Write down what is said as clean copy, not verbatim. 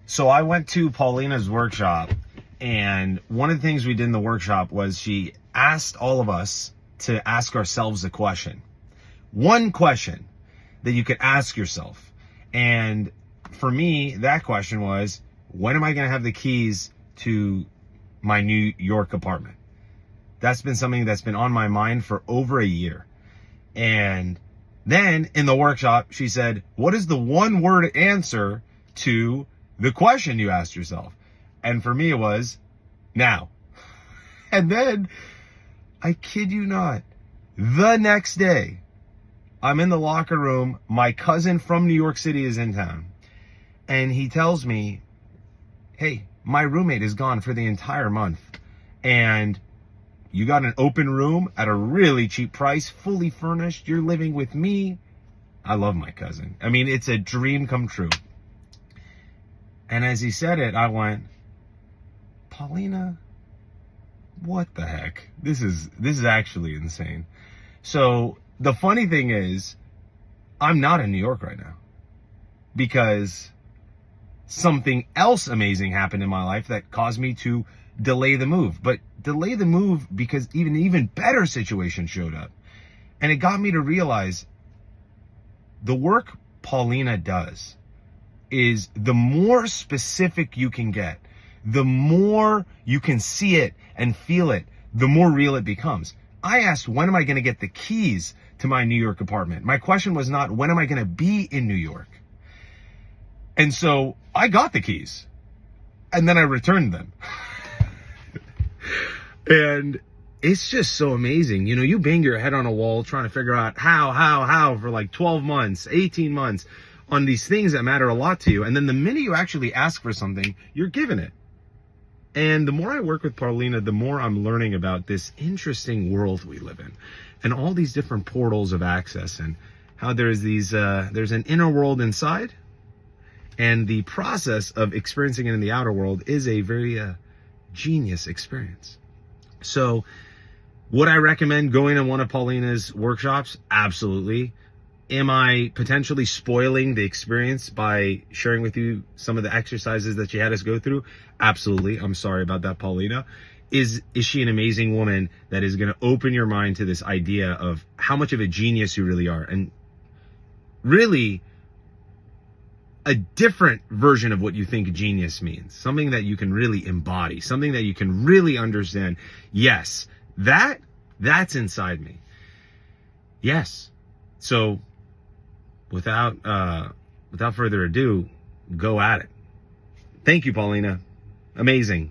So I went to Paulina's workshop, and one of the things we did in the workshop was she asked all of us to ask ourselves a question. One question that you could ask yourself. And for me, that question was, when am I going to have the keys to my New York apartment? That's been something that's been on my mind for over a year. And then in the workshop, she said, what is the one word answer to the question you asked yourself? And for me, it was now. And then, I kid you not, the next day, I'm in the locker room. My cousin from New York City is in town. And he tells me, hey, my roommate is gone for the entire month. And you got an open room at a really cheap price, fully furnished. You're living with me. I love my cousin. I mean, it's a dream come true. And as he said it, I went, Paulina, what the heck? This is actually insane. So the funny thing is, I'm not in New York right now because something else amazing happened in my life that caused me to delay the move. But delay the move because an even better situation showed up. And it got me to realize the work Paulina does is the more specific you can get, the more you can see it and feel it, the more real it becomes. I asked, when am I going to get the keys to my New York apartment? My question was not, when am I going to be in New York? And so I got the keys and then I returned them. And it's just so amazing. You know, you bang your head on a wall trying to figure out how for like 12 months, 18 months on these things that matter a lot to you. And then the minute you actually ask for something, you're given it. And the more I work with Paulina, the more I'm learning about this interesting world we live in and all these different portals of access and how there's an inner world inside, and the process of experiencing it in the outer world is a very genius experience. So would I recommend going to one of Paulina's workshops? Absolutely. Am I potentially spoiling the experience by sharing with you some of the exercises that she had us go through? Absolutely. I'm sorry about that, Paulina. Is she an amazing woman that is going to open your mind to this idea of how much of a genius you really are, and really a different version of what you think genius means, something that you can really embody, something that you can really understand. Yes, that's inside me. Yes. So without further ado, go at it. Thank you, Paulina. Amazing.